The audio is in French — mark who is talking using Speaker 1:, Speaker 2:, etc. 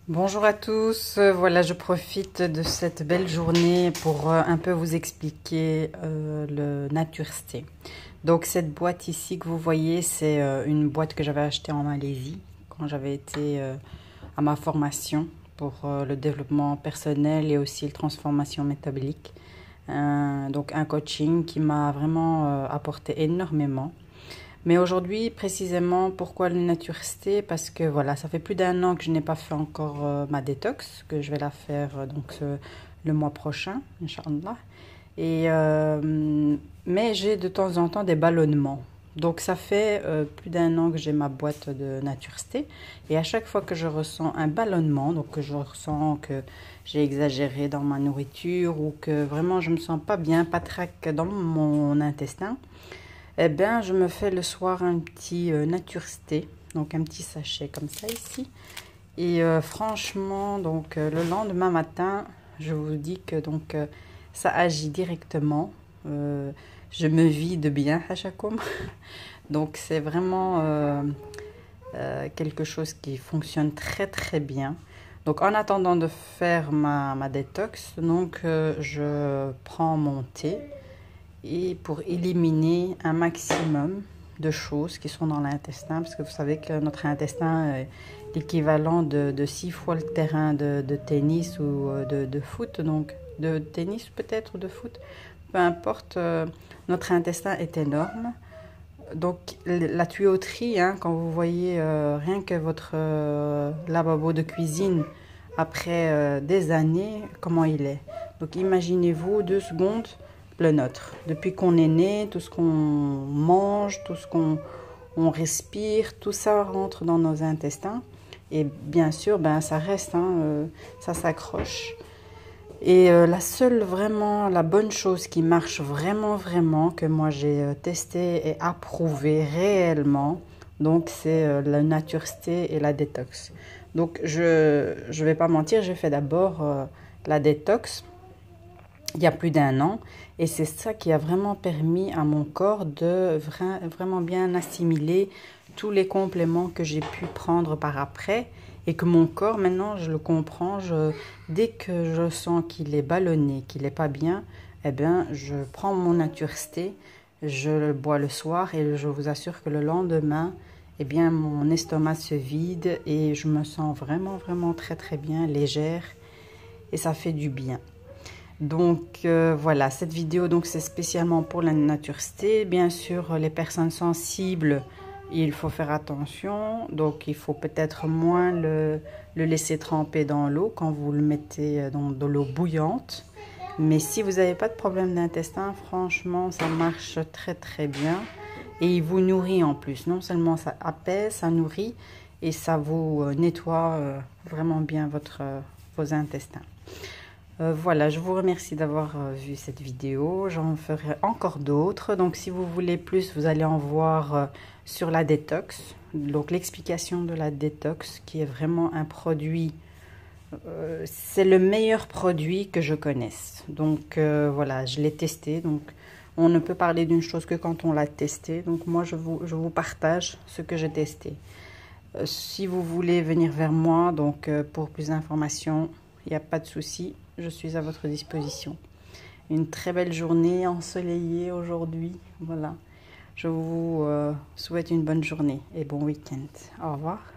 Speaker 1: Bonjour à tous, voilà je profite de cette belle journée pour un peu vous expliquer le Nature's-Tee. Donc cette boîte ici que vous voyez, c'est une boîte que j'avais achetée en Malaisie quand j'avais été à ma formation pour le développement personnel et aussi la transformation métabolique. Donc un coaching qui m'a vraiment apporté énormément. Mais aujourd'hui, précisément, pourquoi le Nature's-Tee? Parce que voilà, ça fait plus d'un an que je n'ai pas fait encore ma détox, que je vais la faire le mois prochain, Inch'Allah. Mais j'ai de temps en temps des ballonnements. Donc ça fait plus d'un an que j'ai ma boîte de Nature's-Tee. Et à chaque fois que je ressens un ballonnement, donc que je ressens que j'ai exagéré dans ma nourriture ou que vraiment je me sens pas bien, pas trac dans mon intestin, eh bien, je me fais le soir un petit Nature's-Tee, donc un petit sachet comme ça ici. Et franchement, donc le lendemain matin, je vous dis que ça agit directement. Je me vide bien à chaque homme. Donc c'est vraiment quelque chose qui fonctionne très très bien. Donc en attendant de faire ma détox, je prends mon thé. Et pour éliminer un maximum de choses qui sont dans l'intestin, parce que vous savez que notre intestin est l'équivalent de 6 fois le terrain de tennis ou de foot, donc de tennis peut-être ou de foot, peu importe, notre intestin est énorme. Donc la tuyauterie, hein, quand vous voyez rien que votre lavabo de cuisine après des années, comment il est. Donc imaginez-vous 2 secondes le nôtre. Depuis qu'on est né, tout ce qu'on mange, tout ce qu'on respire, tout ça rentre dans nos intestins. Et bien sûr, ben, ça reste, hein, ça s'accroche. Et la bonne chose qui marche vraiment, que moi j'ai testé et approuvé réellement, donc c'est le Nature's-Tee et la détox. Donc je vais pas mentir, j'ai fait d'abord la détox il y a plus d'un an. Et c'est ça qui a vraiment permis à mon corps de vraiment bien assimiler tous les compléments que j'ai pu prendre par après. Et que mon corps, maintenant, je le comprends. Dès que je sens qu'il est ballonné, qu'il n'est pas bien, eh bien, je prends mon Nature's-Tee, je le bois le soir et je vous assure que le lendemain, eh bien, mon estomac se vide et je me sens vraiment très bien, légère. Et ça fait du bien. Donc voilà, cette vidéo c'est spécialement pour la Nature's-Tee. Bien sûr, les personnes sensibles, il faut faire attention. Donc il faut peut-être moins le laisser tremper dans l'eau quand vous le mettez dans de l'eau bouillante. Mais si vous n'avez pas de problème d'intestin, franchement, ça marche très bien. Et il vous nourrit en plus. Non seulement ça apaise, ça nourrit et ça vous nettoie vraiment bien vos intestins. Voilà, je vous remercie d'avoir vu cette vidéo. J'en ferai encore d'autres. Donc, si vous voulez plus, vous allez en voir sur la détox. Donc, l'explication de la détox, qui est vraiment un produit. C'est le meilleur produit que je connaisse. Donc, voilà, je l'ai testé. Donc, on ne peut parler d'une chose que quand on l'a testé. Donc, moi, je vous partage ce que j'ai testé. Si vous voulez venir vers moi, donc pour plus d'informations, il n'y a pas de souci. Je suis à votre disposition. Une très belle journée ensoleillée aujourd'hui. Voilà. Je vous souhaite une bonne journée et bon week-end. Au revoir.